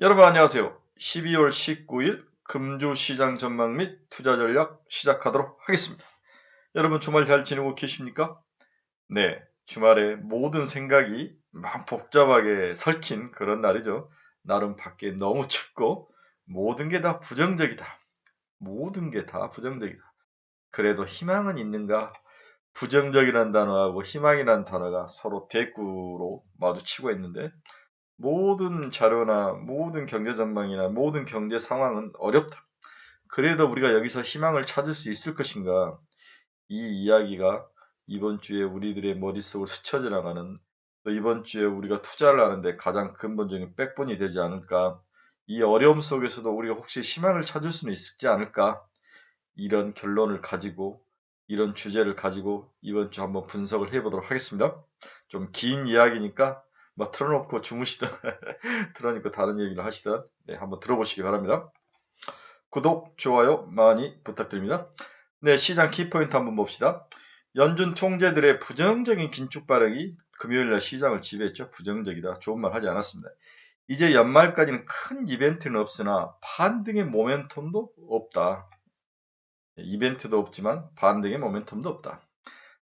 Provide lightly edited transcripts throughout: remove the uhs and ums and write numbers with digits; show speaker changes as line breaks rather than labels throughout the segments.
여러분 안녕하세요. 12월 19일 금주시장 전망 및 투자 전략 시작하도록 하겠습니다. 여러분 주말 잘 지내고 계십니까? 네, 주말에 모든 생각이 막 복잡하게 설킨 그런 날이죠. 나름 밖에 너무 춥고 모든 게 다 부정적이다. 모든 게 다 부정적이다. 그래도 희망은 있는가? 부정적이라는 단어하고 희망이라는 단어가 서로 대꾸로 마주치고 있는데 모든 자료나 모든 경제 전망이나 모든 경제 상황은 어렵다. 그래도 우리가 여기서 희망을 찾을 수 있을 것인가? 이 이야기가 이번 주에 우리들의 머릿속을 스쳐 지나가는 또 이번 주에 우리가 투자를 하는데 가장 근본적인 백본이 되지 않을까? 이 어려움 속에서도 우리가 혹시 희망을 찾을 수는 있지 않을까? 이런 결론을 가지고 이런 주제를 가지고 이번 주 한번 분석을 해보도록 하겠습니다. 좀 긴 이야기니까 뭐 틀어놓고 주무시든 틀어놓고 다른 얘기를 하시든 네, 한번 들어보시기 바랍니다. 구독, 좋아요 많이 부탁드립니다. 네, 시장 키포인트 한번 봅시다. 연준 총재들의 부정적인 긴축 발언이 금요일날 시장을 지배했죠. 부정적이다. 좋은 말 하지 않았습니다. 이제 연말까지는 큰 이벤트는 없으나 반등의 모멘텀도 없다. 이벤트도 없지만 반등의 모멘텀도 없다.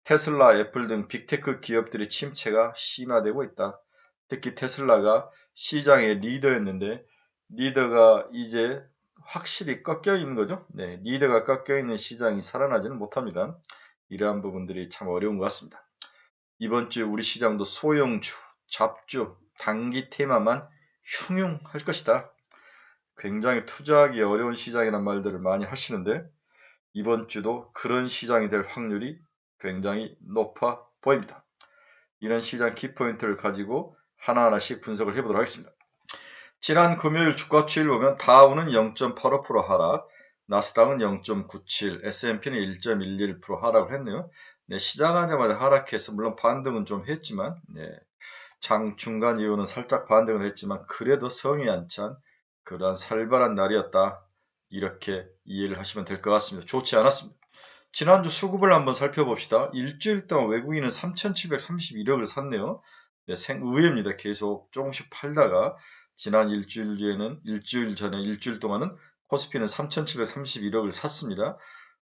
테슬라, 애플 등 빅테크 기업들의 침체가 심화되고 있다. 특히 테슬라가 시장의 리더였는데 리더가 이제 확실히 꺾여 있는 거죠. 네, 리더가 꺾여 있는 시장이 살아나지는 못합니다. 이러한 부분들이 참 어려운 것 같습니다. 이번 주 우리 시장도 소형주, 잡주, 단기 테마만 흉흉할 것이다. 굉장히 투자하기 어려운 시장이란 말들을 많이 하시는데 이번 주도 그런 시장이 될 확률이 굉장히 높아 보입니다. 이런 시장 키포인트를 가지고 하나하나씩 분석을 해보도록 하겠습니다. 지난 금요일 주가 추이를 보면 다우는 0.85% 하락, 나스닥은 0.97, S&P는 1.11% 하락을 했네요. 네, 시작하자마자 하락해서 물론 반등은 좀 했지만 장 중간 이후는 살짝 반등을 했지만 그래도 성이 안 찬 그러한 살벌한 날이었다. 이렇게 이해를 하시면 될 것 같습니다. 좋지 않았습니다. 지난주 수급을 한번 살펴봅시다. 일주일 동안 외국인은 3,731억을 샀네요. 네, 의외입니다. 계속 조금씩 팔다가 지난 일주일 전에 일주일 동안은 코스피는 3,731억을 샀습니다.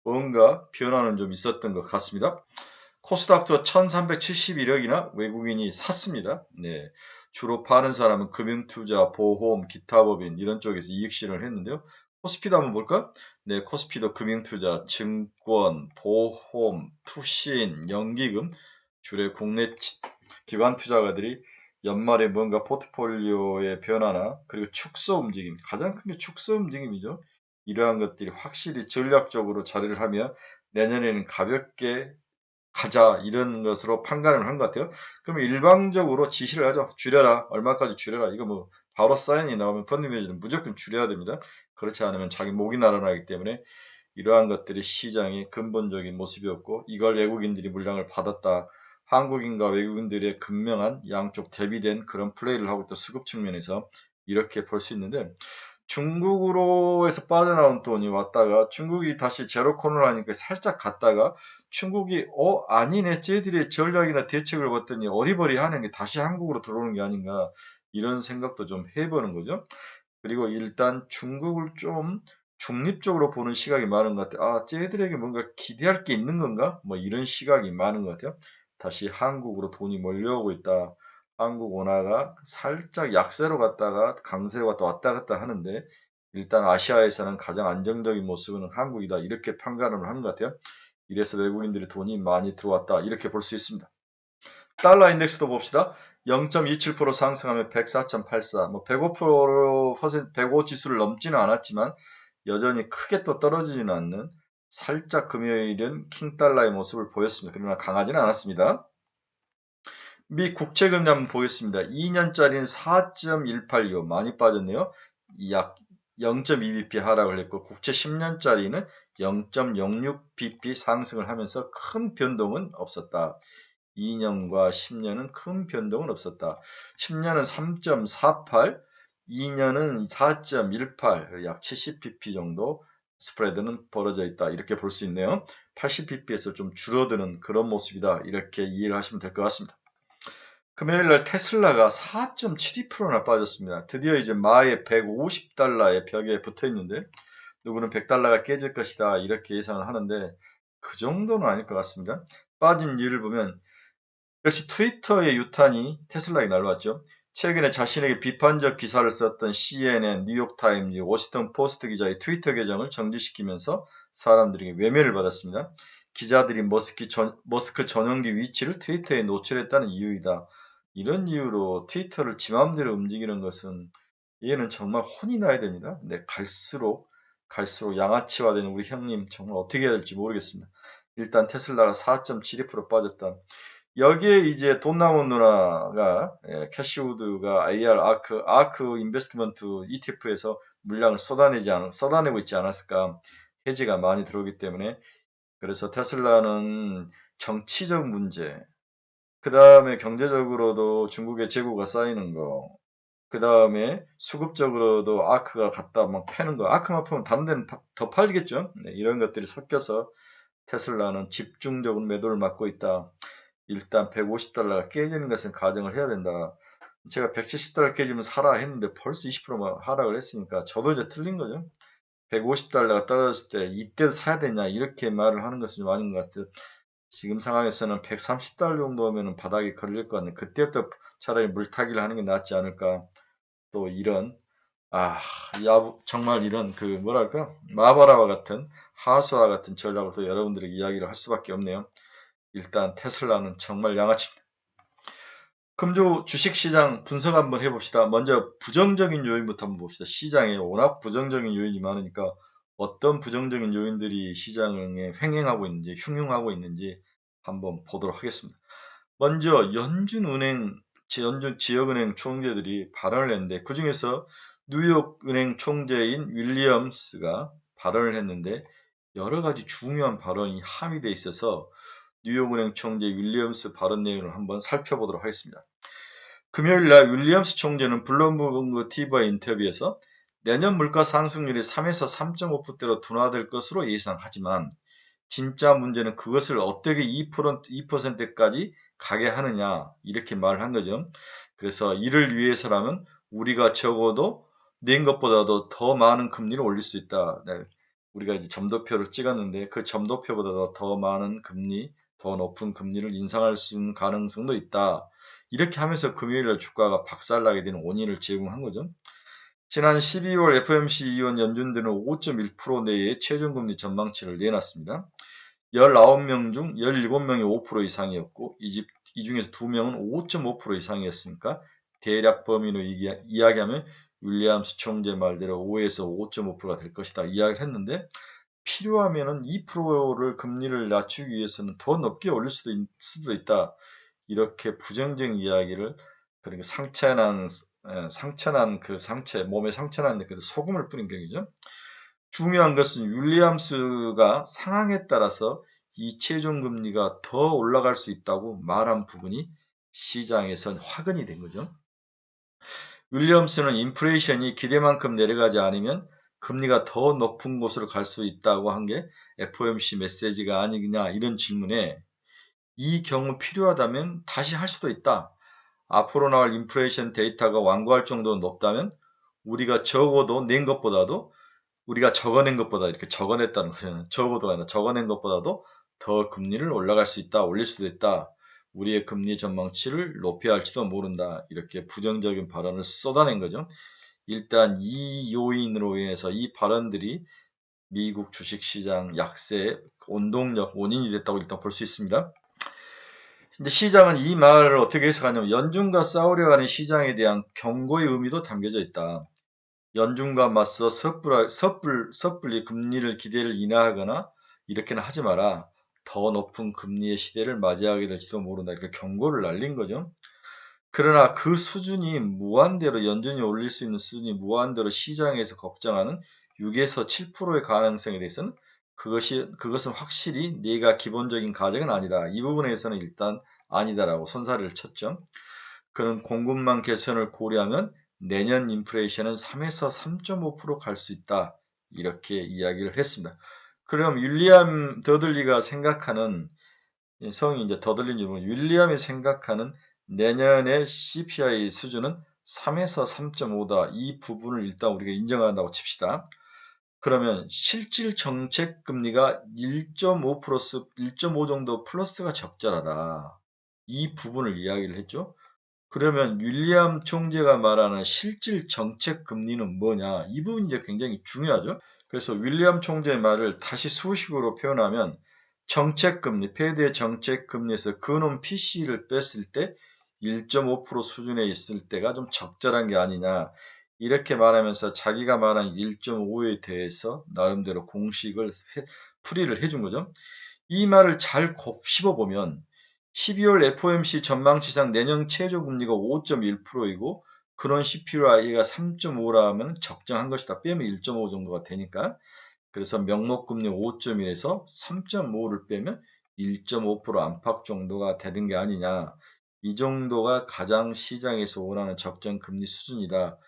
뭔가 변화는 좀 있었던 것 같습니다. 코스닥도 1,371억이나 외국인이 샀습니다. 네, 주로 파는 사람은 금융투자, 보험, 기타법인 이런 쪽에서 이익 실현을 했는데요. 코스피도 한번 볼까? 네, 코스피도 금융투자, 증권, 보험, 투신, 연기금, 주로 국내 기관 투자가들이 연말에 뭔가 포트폴리오의 변화나 그리고 축소 움직임, 가장 큰 게 축소 움직임이죠. 이러한 것들이 확실히 전략적으로 자리를 하면 내년에는 가볍게 가자 이런 것으로 판단을 한 것 같아요. 그러면 일방적으로 지시를 하죠. 줄여라. 얼마까지 줄여라. 이거 뭐 바로 사인이 나오면 펀드 매니저는 무조건 줄여야 됩니다. 그렇지 않으면 자기 목이 날아나기 때문에 이러한 것들이 시장의 근본적인 모습이었고 이걸 외국인들이 물량을 받았다. 한국인과 외국인들의 극명한 양쪽 대비된 그런 플레이를 하고 있다. 수급 측면에서 이렇게 볼 수 있는데 중국으로에서 빠져나온 돈이 왔다가 중국이 다시 제로 코로나니까 살짝 갔다가 중국이 아니네 쟤들의 전략이나 대책을 봤더니 어리버리하는 게 다시 한국으로 들어오는 게 아닌가 이런 생각도 좀 해보는 거죠. 그리고 일단 중국을 좀 중립적으로 보는 시각이 많은 것 같아요. 아, 쟤들에게 뭔가 기대할 게 있는 건가? 뭐 이런 시각이 많은 것 같아요. 다시 한국으로 돈이 몰려오고 있다. 한국 원화가 살짝 약세로 갔다가 강세로 갔다 왔다 갔다 하는데 일단 아시아에서는 가장 안정적인 모습은 한국이다. 이렇게 판단을 하는 것 같아요. 이래서 외국인들이 돈이 많이 들어왔다. 이렇게 볼 수 있습니다. 달러 인덱스도 봅시다. 0.27% 상승하면 104.84, 뭐 105%, 105 지수를 넘지는 않았지만 여전히 크게 또 떨어지지는 않는 살짝 금요일은 킹달러의 모습을 보였습니다. 그러나 강하지는 않았습니다. 미 국채금리 한번 보겠습니다. 2년짜리는 4.186 많이 빠졌네요. 약 0.2bp 하락을 했고 국채 10년짜리는 0.06bp 상승을 하면서 큰 변동은 없었다. 2년과 10년은 큰 변동은 없었다. 10년은 3.48, 2년은 4.18, 약 70bp 정도 스프레드는 벌어져 있다. 이렇게 볼 수 있네요. 80bp에서 좀 줄어드는 그런 모습이다. 이렇게 이해를 하시면 될 것 같습니다. 금요일날 테슬라가 4.72%나 빠졌습니다. 드디어 이제 마의 150달러의 벽에 붙어 있는데 누구는 100달러가 깨질 것이다 이렇게 예상을 하는데 그 정도는 아닐 것 같습니다. 빠진 이유를 보면 역시 트위터의 유탄이 테슬라에 날왔죠. 최근에 자신에게 비판적 기사를 썼던 CNN, 뉴욕타임즈, 워싱턴 포스트 기자의 트위터 계정을 정지시키면서 사람들에게 외면을 받았습니다. 기자들이 머스크 전용기 위치를 트위터에 노출했다는 이유이다. 이런 이유로 트위터를 지 맘대로 움직이는 것은 얘는 정말 혼이 나야 됩니다. 근데 갈수록 양아치화된 우리 형님 정말 어떻게 해야 될지 모르겠습니다. 일단 테슬라가 4.72% 빠졌다. 여기에 이제 돈 나온 누나가 캐시우드가 IR 아크 인베스트먼트 ETF에서 물량을 쏟아내고 있지 않았을까. 해지가 많이 들어오기 때문에 그래서 테슬라는 정치적 문제, 그 다음에 경제적으로도 중국의 재고가 쌓이는 거, 그 다음에 수급적으로도 아크가 갖다 막 패는 거, 아크만 파면 다른 데는 더 팔리겠죠. 네, 이런 것들이 섞여서 테슬라는 집중적으로 매도를 맞고 있다. 일단 150달러가 깨지는 것은 가정을 해야 된다. 제가 170달러 깨지면 사라 했는데 벌써 20% 하락을 했으니까 저도 이제 틀린 거죠. 150달러가 떨어졌을 때 이때도 사야 되냐 이렇게 말을 하는 것은 좀 아닌 것 같아요. 지금 상황에서는 130달러 정도면 바닥에 걸릴 것 같네. 그때부터 차라리 물타기를 하는 게 낫지 않을까. 또 이런 정말 이런 그 뭐랄까 마바라와 같은 하수와 같은 전략을 또 여러분들에게 이야기를 할 수밖에 없네요. 일단 테슬라는 정말 양아치입니다. 금주 주식시장 분석 한번 해봅시다. 먼저 부정적인 요인부터 한번 봅시다. 시장에 워낙 부정적인 요인이 많으니까 어떤 부정적인 요인들이 시장에 횡행하고 있는지 흉흉하고 있는지 한번 보도록 하겠습니다. 먼저 연준 지역은행 총재들이 발언을 했는데 그 중에서 뉴욕은행 총재인 윌리엄스가 발언을 했는데 여러 가지 중요한 발언이 함의되어 있어서 뉴욕은행 총재 윌리엄스 발언 내용을 한번 살펴보도록 하겠습니다. 금요일 날 윌리엄스 총재는 블룸버그 TV와의 인터뷰에서 내년 물가 상승률이 3에서 3.5%대로 둔화될 것으로 예상하지만 진짜 문제는 그것을 어떻게 2%까지 가게 하느냐 이렇게 말을 한 거죠. 그래서 이를 위해서라면 우리가 적어도 낸 것보다도 더 많은 금리를 올릴 수 있다. 네. 우리가 이제 점도표를 찍었는데 그 점도표보다 더 많은 금리, 더 높은 금리를 인상할 수 있는 가능성도 있다. 이렇게 하면서 금요일날 주가가 박살나게 되는 원인을 제공한 거죠. 지난 12월 FOMC 의원 연준들은 5.1% 내의 최종금리 전망치를 내놨습니다. 19명 중 17명이 5% 이상이었고 이 중에서 2명은 5.5% 이상이었으니까 대략 범위로 이야기하면 윌리엄스 총재 말대로 5에서 5.5%가 될 것이다 이야기를 했는데 필요하면 2%를 금리를 낮추기 위해서는 더 높게 올릴 수도 있다. 이렇게 부정적인 이야기를 그러니까 몸에 상처난 그 소금을 뿌린 격이죠. 중요한 것은 윌리엄스가 상황에 따라서 이 최종금리가 더 올라갈 수 있다고 말한 부분이 시장에선 화근이 된 거죠. 윌리엄스는 인플레이션이 기대만큼 내려가지 않으면 금리가 더 높은 곳으로 갈 수 있다고 한 게 FOMC 메시지가 아니냐 이런 질문에 이 경우 필요하다면 다시 할 수도 있다. 앞으로 나올 인플레이션 데이터가 완고할 정도로 높다면 우리가 적어낸 것보다 이렇게 적어냈다는 거잖아요. 적어도가 아니라 적어낸 것보다도 더 금리를 올라갈 수 있다. 올릴 수도 있다. 우리의 금리 전망치를 높여야 할지도 모른다. 이렇게 부정적인 발언을 쏟아낸 거죠. 일단 이 요인으로 인해서 이 발언들이 미국 주식시장 약세의 원인이 됐다고 일단 볼 수 있습니다. 근데 시장은 이 말을 어떻게 해석하냐면 연준과 싸우려 하는 시장에 대한 경고의 의미도 담겨져 있다. 연준과 맞서 섣불리 금리를 기대를 인하하거나 이렇게는 하지 마라. 더 높은 금리의 시대를 맞이하게 될지도 모른다. 이렇게 경고를 날린 거죠. 그러나 그 수준이 무한대로 연준이 올릴 수 있는 수준이 무한대로 시장에서 걱정하는 6에서 7%의 가능성에 대해서는 그것은 확실히 내가 기본적인 가정은 아니다. 이 부분에서는 일단 아니다라고 선사를 쳤죠. 그런 공급망 개선을 고려하면 내년 인플레이션은 3에서 3.5% 갈 수 있다. 이렇게 이야기를 했습니다. 그럼 윌리엄 더들리가 생각하는 성이 이제 더들리는 윌리엄이 생각하는 내년의 CPI 수준은 3에서 3.5다. 이 부분을 일단 우리가 인정한다고 칩시다. 그러면 실질 정책 금리가 1.5 플러스 1.5 정도 플러스가 적절하다. 이 부분을 이야기를 했죠. 그러면 윌리엄 총재가 말하는 실질 정책 금리는 뭐냐? 이 부분이 이제 굉장히 중요하죠. 그래서 윌리엄 총재의 말을 다시 수식으로 표현하면 정책금리, 페드의 정책금리에서 근원 PC를 뺐을 때 1.5% 수준에 있을 때가 좀 적절한 게 아니냐. 이렇게 말하면서 자기가 말한 1.5에 대해서 나름대로 공식을 풀이를 해준 거죠. 이 말을 잘 곱씹어보면 12월 FOMC 전망치상 내년 최저금리가 5.1%이고 근원 CPI가 3.5라 하면 적정한 것이다. 빼면 1.5 정도가 되니까. 그래서 명목금리 5.1에서 3.5를 빼면 1.5% 안팎 정도가 되는 게 아니냐. 이 정도가 가장 시장에서 원하는 적정 금리 수준이다.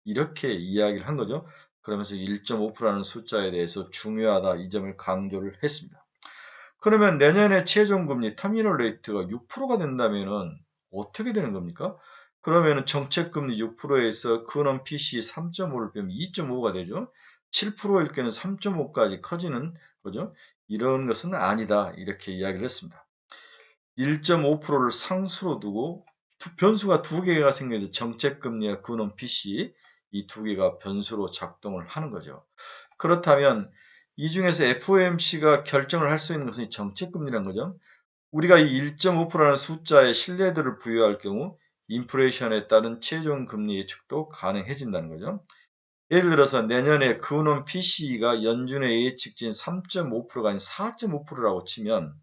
이렇게 이야기를 한 거죠. 그러면서 1.5%라는 숫자에 대해서 중요하다. 이 점을 강조를 했습니다. 그러면 내년에 최종금리 터미널 레이트가 6%가 된다면은 어떻게 되는 겁니까? 그러면은 정책금리 6%에서 근원 PC 3.5를 빼면 2.5가 되죠. 7%일 때는 3.5까지 커지는 거죠. 이런 것은 아니다. 이렇게 이야기를 했습니다. 1.5%를 상수로 두고 변수가 두 개가 생겨서 정책금리와 근원 PC 이 두 개가 변수로 작동을 하는 거죠. 그렇다면 이 중에서 FOMC가 결정을 할 수 있는 것은 정책금리라는 거죠. 우리가 이 1.5%라는 숫자에 신뢰도를 부여할 경우 인플레이션에 따른 최종 금리 예측도 가능해진다는 거죠. 예를 들어서 내년에 근원 PC가 연준의 예측치인 3.5%가 아닌 4.5%라고 치면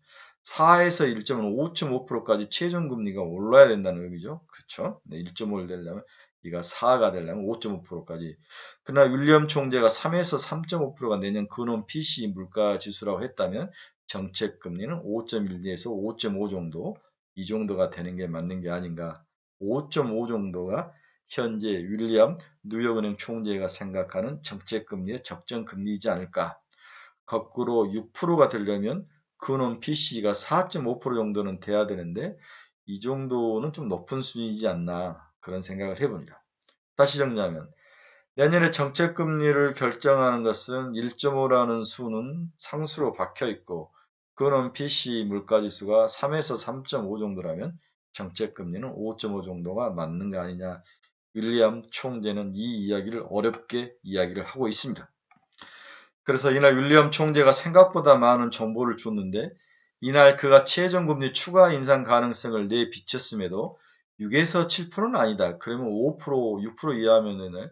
4에서 1.5는 5.5%까지 최종 금리가 올라야 된다는 의미죠. 그렇죠? 네, 1.5를 되려면 이가 4가 되려면 5.5%까지. 그러나 윌리엄 총재가 3에서 3.5%가 내년 근원 PC 물가 지수라고 했다면 정책 금리는 5.1에서 5.5 정도 이 정도가 되는 게 맞는 게 아닌가. 5.5 정도가 현재 윌리엄 뉴욕은행 총재가 생각하는 정책금리의 적정금리이지 않을까. 거꾸로 6%가 되려면 근원 PC가 4.5% 정도는 돼야 되는데 이 정도는 좀 높은 수준이지 않나 그런 생각을 해봅니다. 다시 정리하면 내년에 정책금리를 결정하는 것은 1.5라는 수는 상수로 박혀 있고 근원 PC 물가지수가 3에서 3.5 정도라면 정책금리는 5.5 정도가 맞는 거 아니냐. 윌리엄 총재는 이 이야기를 어렵게 이야기를 하고 있습니다. 그래서 이날 윌리엄 총재가 생각보다 많은 정보를 줬는데 이날 그가 최종금리 추가 인상 가능성을 내비쳤음에도 6에서 7%는 아니다. 그러면 5%, 6% 이하면은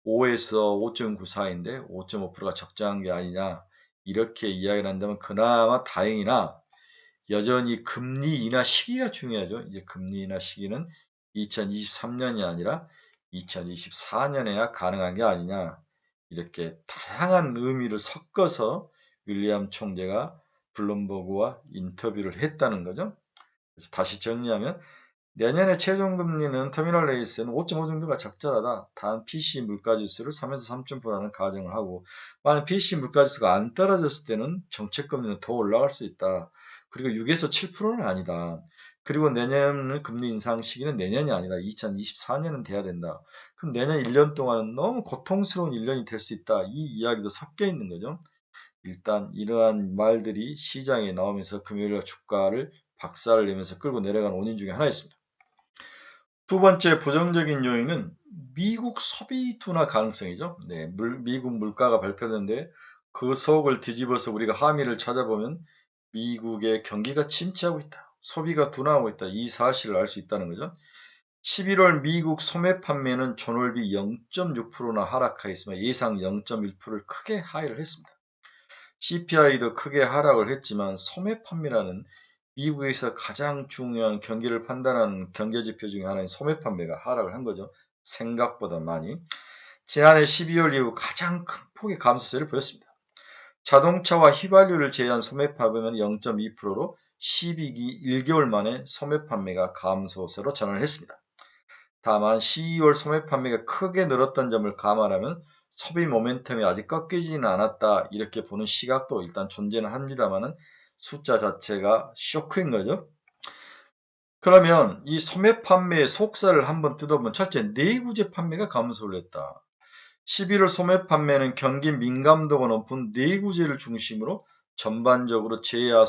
5에서 5.9 사이인데 5.5%가 적정한 게 아니냐. 이렇게 이야기를 한다면 그나마 다행이나 여전히 금리 인하 시기가 중요하죠. 이제 금리 인하 시기는 2023년이 아니라 2024년에야 가능한 게 아니냐. 이렇게 다양한 의미를 섞어서 윌리엄 총재가 블룸버그와 인터뷰를 했다는 거죠. 그래서 다시 정리하면 내년에 최종금리는 터미널 레이스는 5.5 정도가 적절하다. 단 PC 물가지수를 3에서 3.9라는 가정을 하고 만약 PC 물가지수가 안 떨어졌을 때는 정책금리는 더 올라갈 수 있다. 그리고 6에서 7%는 아니다. 그리고 내년은 금리 인상 시기는 내년이 아니다. 2024년은 돼야 된다. 그럼 내년 1년 동안은 너무 고통스러운 1년이 될 수 있다. 이 이야기도 섞여 있는 거죠. 일단 이러한 말들이 시장에 나오면서 금요일 주가를 박살을 내면서 끌고 내려가는 원인 중에 하나였습니다. 두 번째 부정적인 요인은 미국 소비 둔화 가능성이죠. 네, 미국 물가가 발표됐는데 그 속을 뒤집어서 우리가 함의를 찾아보면 미국의 경기가 침체하고 있다. 소비가 둔화하고 있다. 이 사실을 알 수 있다는 거죠. 11월 미국 소매 판매는 전월비 0.6%나 하락하였으며 예상 0.1%를 크게 하회를 했습니다. CPI도 크게 하락을 했지만 소매 판매라는 미국에서 가장 중요한 경기를 판단하는 경제지표 중에 하나인 소매 판매가 하락을 한 거죠. 생각보다 많이. 지난해 12월 이후 가장 큰 폭의 감소세를 보였습니다. 자동차와 휘발유를 제외한 소매 판매는 0.2%로 12기 1개월 만에 소매 판매가 감소세로 전환을 했습니다. 다만 12월 소매 판매가 크게 늘었던 점을 감안하면 소비 모멘텀이 아직 꺾이지는 않았다 이렇게 보는 시각도 일단 존재는 합니다만은 숫자 자체가 쇼크인 거죠. 그러면 이 소매 판매의 속살을 한번 뜯어보면 첫째, 내구재 판매가 감소를 했다. 11월 소매 판매는 경기 민감도가 높은 내구재를 중심으로 전반적으로 재화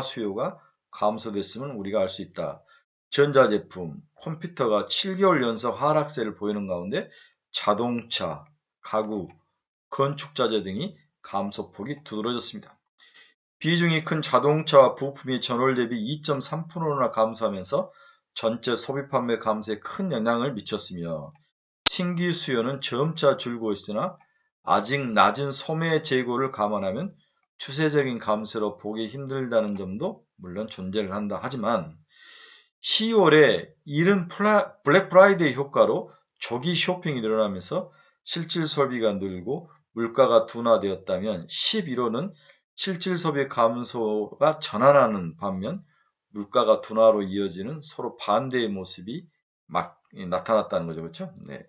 수요가 감소됐음을 우리가 알 수 있다. 전자제품, 컴퓨터가 7개월 연속 하락세를 보이는 가운데 자동차, 가구, 건축자재 등이 감소폭이 두드러졌습니다. 비중이 큰 자동차와 부품이 전월 대비 2.3%나 감소하면서 전체 소비 판매 감소에 큰 영향을 미쳤으며 신규 수요는 점차 줄고 있으나 아직 낮은 소매 재고를 감안하면 추세적인 감소로 보기 힘들다는 점도 물론 존재를 한다. 하지만 10월에 이른 블랙 프라이데이 효과로 조기 쇼핑이 늘어나면서 실질 소비가 늘고 물가가 둔화되었다면 11월은 실질 소비 감소가 전환하는 반면 물가가 둔화로 이어지는 서로 반대의 모습이 막 나타났다는 거죠. 그렇죠? 네.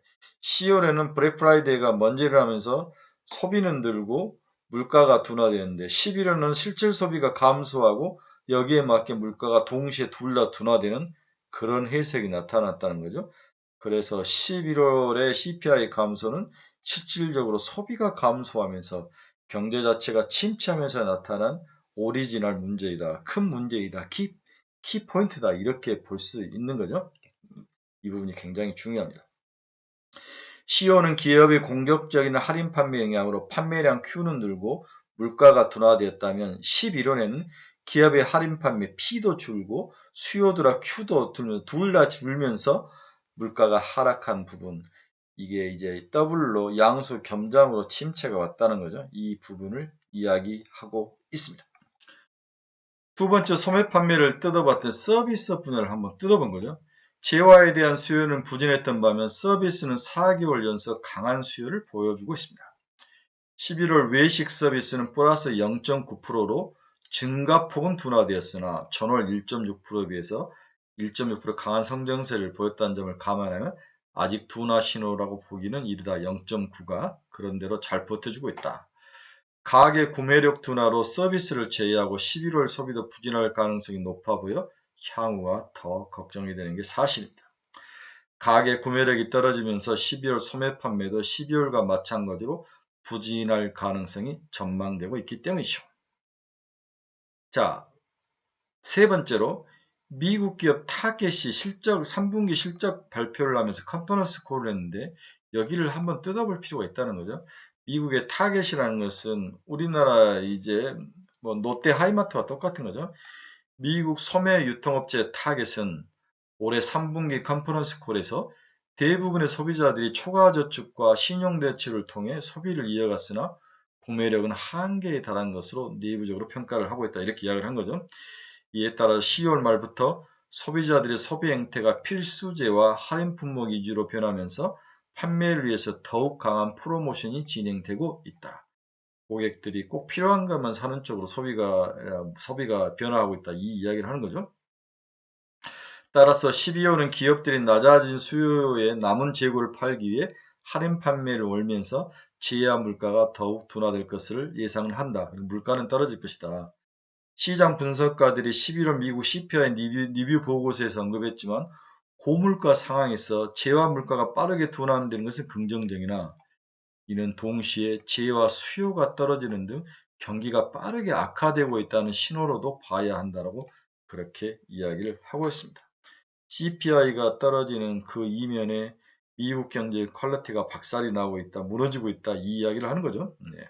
10월에는 블랙 프라이데이가 먼저 일어나면서 소비는 늘고 물가가 둔화되는데 11월은 실질 소비가 감소하고 여기에 맞게 물가가 동시에 둘 다 둔화되는 그런 해석이 나타났다는 거죠. 그래서 11월의 CPI 감소는 실질적으로 소비가 감소하면서 경제 자체가 침체하면서 나타난 오리지널 문제이다. 큰 문제이다. 키포인트다. 이렇게 볼 수 있는 거죠. 이 부분이 굉장히 중요합니다. CEO는 기업의 공격적인 할인 판매 영향으로 판매량 Q는 늘고 물가가 둔화되었다면 11월에는 기업의 할인 판매 P도 줄고 수요도라 Q도 둘 다 줄면서 물가가 하락한 부분, 이게 이제 더블로 양수 겸장으로 침체가 왔다는 거죠. 이 부분을 이야기하고 있습니다. 두 번째, 소매 판매를 뜯어봤던 서비스 분야를 한번 뜯어본 거죠. 재화에 대한 수요는 부진했던 반면 서비스는 4개월 연속 강한 수요를 보여주고 있습니다. 11월 외식 서비스는 플러스 0.9%로 증가폭은 둔화되었으나 전월 1.6%에 비해서 1.6% 강한 성장세를 보였다는 점을 감안하면 아직 둔화 신호라고 보기는 이르다. 0.9가 그런대로 잘 버텨주고 있다. 가계 구매력 둔화로 서비스를 제외하고 11월 소비도 부진할 가능성이 높아 보여 향후가 더 걱정이 되는 게 사실입니다. 가계 구매력이 떨어지면서 12월 소매 판매도 12월과 마찬가지로 부진할 가능성이 전망되고 있기 때문이죠. 자, 세 번째로 미국 기업 타겟이 3분기 실적 발표를 하면서 컨퍼런스 콜을 했는데 여기를 한번 뜯어볼 필요가 있다는 거죠. 미국의 타겟이라는 것은 우리나라 이제 뭐 롯데 하이마트와 똑같은 거죠. 미국 소매 유통업체 타겟은 올해 3분기 컨퍼런스 콜에서 대부분의 소비자들이 초과 저축과 신용 대출을 통해 소비를 이어갔으나 구매력은 한계에 달한 것으로 내부적으로 평가를 하고 있다. 이렇게 이야기를 한 거죠. 이에 따라 10월 말부터 소비자들의 소비 행태가 필수재와 할인 품목 위주로 변하면서 판매를 위해서 더욱 강한 프로모션이 진행되고 있다. 고객들이 꼭 필요한 것만 사는 쪽으로 소비가 변화하고 있다. 이 이야기를 하는 거죠. 따라서 12월은 기업들이 낮아진 수요에 남은 재고를 팔기 위해 할인 판매를 올면서 제야 물가가 더욱 둔화될 것을 예상을 한다. 물가는 떨어질 것이다. 시장 분석가들이 11월 미국 CPI 리뷰 보고서에서 언급했지만 고물가 상황에서 재화 물가가 빠르게 둔화되는 것은 긍정적이나 이는 동시에 재화 수요가 떨어지는 등 경기가 빠르게 악화되고 있다는 신호로도 봐야 한다고 그렇게 이야기를 하고 있습니다. CPI가 떨어지는 그 이면에 미국 경제의 퀄리티가 박살이 나고 있다, 무너지고 있다 이 이야기를 하는 거죠. 네.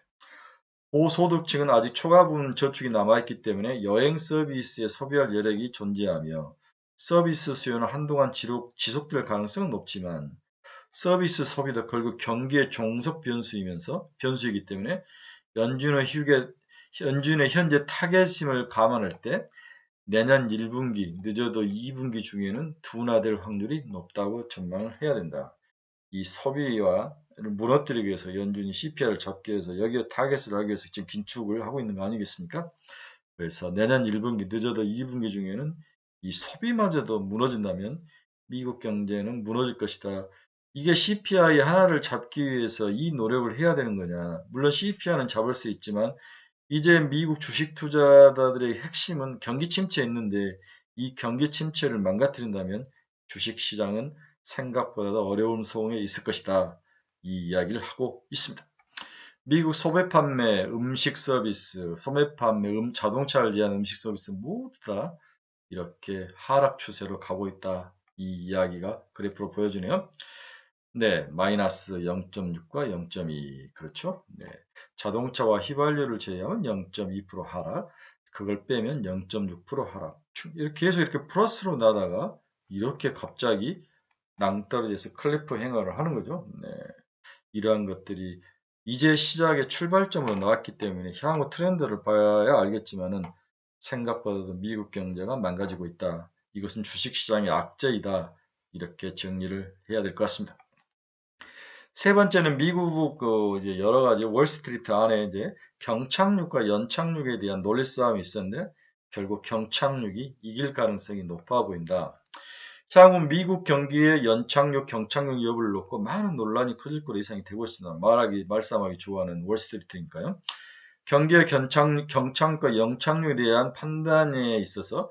고소득층은 아직 초과분 저축이 남아있기 때문에 여행 서비스에 소비할 여력이 존재하며 서비스 수요는 한동안 지속될 가능성은 높지만 서비스 소비도 결국 경기의 종속 변수이기 때문에 연준의 현재 타겟심을 감안할 때 내년 1분기, 늦어도 2분기 중에는 둔화될 확률이 높다고 전망을 해야 된다. 이 소비와 무너뜨리기 위해서 연준이 CPI를 잡기 위해서 여기에 타겟을 하기 위해서 지금 긴축을 하고 있는 거 아니겠습니까? 그래서 내년 1분기, 늦어도 2분기 중에는 이 소비마저도 무너진다면 미국 경제는 무너질 것이다. 이게 CPI 하나를 잡기 위해서 이 노력을 해야 되는 거냐. 물론 CPI는 잡을 수 있지만 이제 미국 주식 투자자들의 핵심은 경기 침체에 있는데 이 경기 침체를 망가뜨린다면 주식시장은 생각보다 더 어려운 상황에 있을 것이다. 이 이야기를 하고 있습니다. 미국 소매 판매, 음식 서비스, 소매 판매, 자동차를 위한 음식 서비스 모두 다 이렇게 하락 추세로 가고 있다. 이 이야기가 그래프로 보여주네요. 네, 마이너스 0.6과 0.2. 그렇죠? 네. 자동차와 휘발유를 제외하면 0.2% 하락, 그걸 빼면 0.6% 하락. 이렇게 해서 이렇게 플러스로 나다가 이렇게 갑자기 낭떠러지에서 클리프 행어를 하는 거죠. 네. 이러한 것들이 이제 시작의 출발점으로 나왔기 때문에 향후 트렌드를 봐야 알겠지만은 생각보다도 미국 경제가 망가지고 있다. 이것은 주식시장의 악재이다. 이렇게 정리를 해야 될 것 같습니다. 세 번째는 미국 이제 여러 가지 월스트리트 안에 이제 경착륙과 연착륙에 대한 논리 싸움이 있었는데 결국 경착륙이 이길 가능성이 높아 보인다. 향후 미국 경기의 연착륙, 경착륙 여부를 놓고 많은 논란이 커질 거로 예상이 되고 있습니다. 말싸움하기 좋아하는 월스트리트니까요. 경기의 경착륙과 연착륙에 대한 판단에 있어서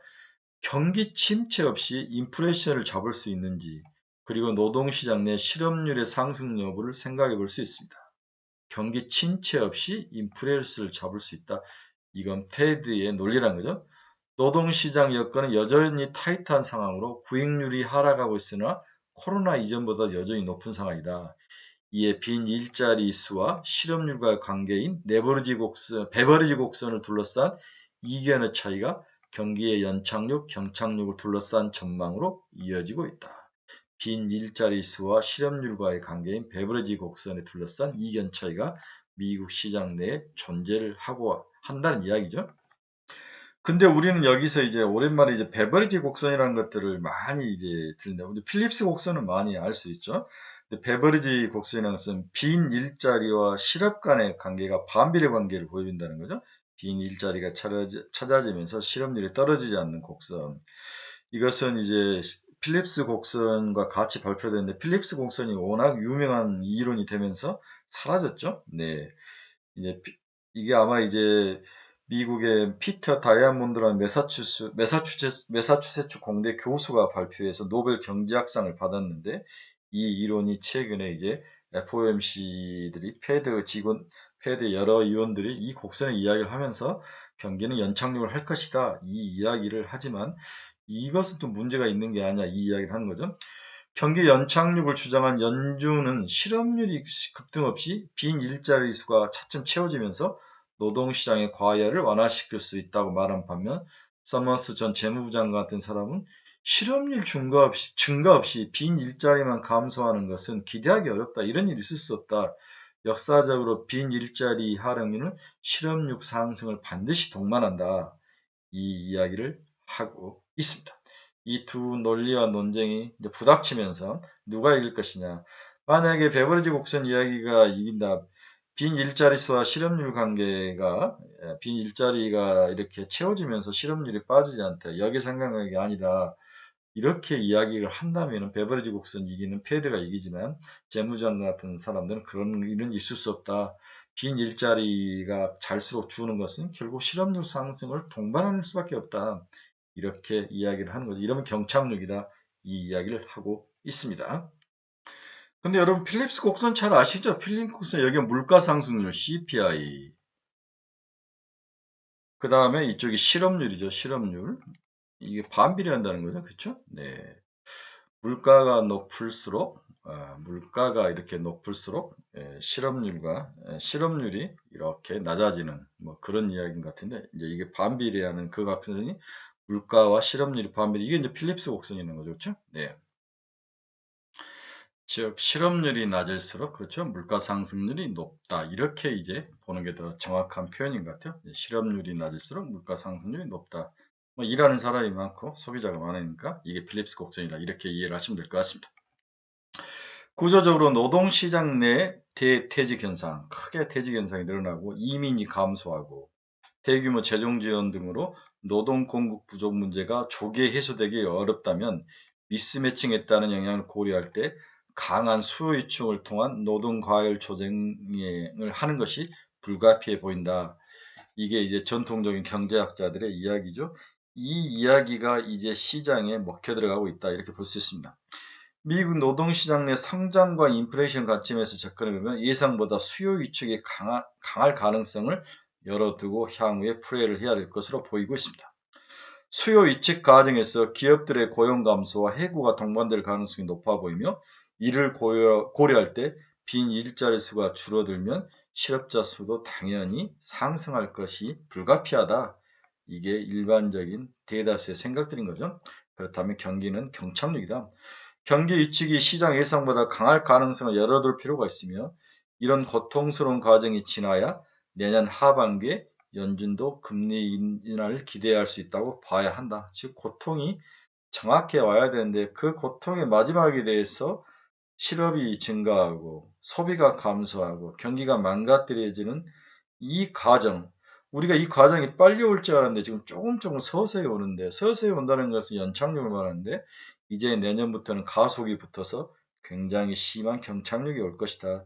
경기 침체 없이 인플레이션을 잡을 수 있는지, 그리고 노동시장 내 실업률의 상승 여부를 생각해 볼 수 있습니다. 경기 침체 없이 인플레이션을 잡을 수 있다. 이건 페드의 논리란 거죠. 노동시장 여건은 여전히 타이트한 상황으로 구익률이 하락하고 있으나 코로나 이전보다 여전히 높은 상황이다. 이에 빈 일자리 수와 실업률과의 관계인 베버리지 곡선을 둘러싼 이견의 차이가 경기의 연착륙, 경착륙을 둘러싼 전망으로 이어지고 있다. 빈 일자리 수와 실업률과의 관계인 베버리지 곡선에 둘러싼 이견 차이가 미국 시장 내에 존재를 한다는 이야기죠. 근데 우리는 여기서 이제 오랜만에 이제 베버리지 곡선이라는 것들을 많이 이제 듣는데, 근데 필립스 곡선은 많이 알 수 있죠. 근데 베버리지 곡선이라는 것은 빈 일자리와 실업 간의 관계가 반비례 관계를 보여준다는 거죠. 빈 일자리가 찾아지면서 실업률이 떨어지지 않는 곡선. 이것은 이제 필립스 곡선과 같이 발표됐는데, 필립스 곡선이 워낙 유명한 이론이 되면서 사라졌죠. 네. 이제 이게 아마 이제 미국의 피터 다이아몬드라는 매사추세츠 공대 교수가 발표해서 노벨 경제학상을 받았는데, 이 이론이 최근에 이제 FOMC들이 패드 여러 위원들이 이 곡선의 이야기를 하면서 경기는 연착륙을 할 것이다. 이 이야기를 하지만 이것은 좀 문제가 있는 게 아니야. 이 이야기를 하는 거죠. 경기 연착륙을 주장한 연준은 실업률이 급등 없이 빈 일자리 수가 차츰 채워지면서 노동시장의 과열을 완화시킬 수 있다고 말한 반면, 서머스 전 재무부 장관 같은 사람은 실업률 증가 없이 빈 일자리만 감소하는 것은 기대하기 어렵다. 이런 일이 있을 수 없다. 역사적으로 빈 일자리 하락률은 실업률 상승을 반드시 동반한다. 이 이야기를 하고 있습니다. 이 두 논리와 논쟁이 이제 부닥치면서 누가 이길 것이냐. 만약에 베버리지 곡선 이야기가 이긴다. 빈 일자리 수와 실업률 관계가, 빈 일자리가 이렇게 채워지면서 실업률이 빠지지 않다. 여기 생각하는 게 아니다. 이렇게 이야기를 한다면 베버리지 곡선 이기는 패드가 이기지만, 재무장관 같은 사람들은 그런 일은 있을 수 없다. 빈 일자리가 잘수록 주는 것은 결국 실업률 상승을 동반할 수밖에 없다. 이렇게 이야기를 하는 거죠. 이러면 경착륙이다. 이 이야기를 하고 있습니다. 근데 여러분 필립스 곡선 잘 아시죠? 필립스 곡선 여기 물가 상승률 CPI. 그 다음에 이쪽이 실업률이죠. 실업률. 이게 반비례한다는 거죠. 그렇죠? 네. 물가가 높을수록 물가가 이렇게 높을수록 실업률이 이렇게 낮아지는 뭐 그런 이야기인 것 같은데, 이제 이게 반비례하는 그 각선이 물가와 실업률이 반비례. 이게 이제 필립스 곡선이 있는 거죠. 그렇죠? 네. 즉 실업률이 낮을수록 그렇죠. 물가 상승률이 높다. 이렇게 이제 보는 게 더 정확한 표현인 것 같아요. 실업률이 낮을수록 물가 상승률이 높다. 뭐 일하는 사람이 많고 소비자가 많으니까 이게 필립스 곡선이다. 이렇게 이해를 하시면 될 것 같습니다. 구조적으로 노동시장 내 대퇴직 현상, 크게 퇴직 현상이 늘어나고 이민이 감소하고 대규모 재정 지원 등으로 노동 공급 부족 문제가 조기에 해소되기 어렵다면, 미스매칭에 따른 영향을 고려할 때 강한 수요 유축을 통한 노동 과열 조정을 하는 것이 불가피해 보인다. 이게 이제 전통적인 경제학자들의 이야기죠. 이 이야기가 이제 시장에 먹혀 들어가고 있다. 이렇게 볼 수 있습니다. 미국 노동시장 내 성장과 인플레이션 관점에서 접근해 보면 예상보다 수요 위축이 강할 가능성을 열어두고 향후에 플레이를 해야 될 것으로 보이고 있습니다. 수요 위축 과정에서 기업들의 고용 감소와 해고가 동반될 가능성이 높아 보이며 이를 고려할 때 빈 일자리 수가 줄어들면 실업자 수도 당연히 상승할 것이 불가피하다. 이게 일반적인 대다수의 생각들인 거죠. 그렇다면 경기는 경착륙이다. 경기 위축이 시장 예상보다 강할 가능성을 열어둘 필요가 있으며 이런 고통스러운 과정이 지나야 내년 하반기에 연준도 금리 인하를 기대할 수 있다고 봐야 한다. 즉 고통이 정확히 와야 되는데 그 고통의 마지막에 대해서 실업이 증가하고 소비가 감소하고 경기가 망가뜨려지는 이 과정, 우리가 이 과정이 빨리 올 줄 알았는데 지금 조금 서서히 오는데, 서서히 온다는 것은 연착륙을 말하는데 이제 내년부터는 가속이 붙어서 굉장히 심한 경착륙이 올 것이다.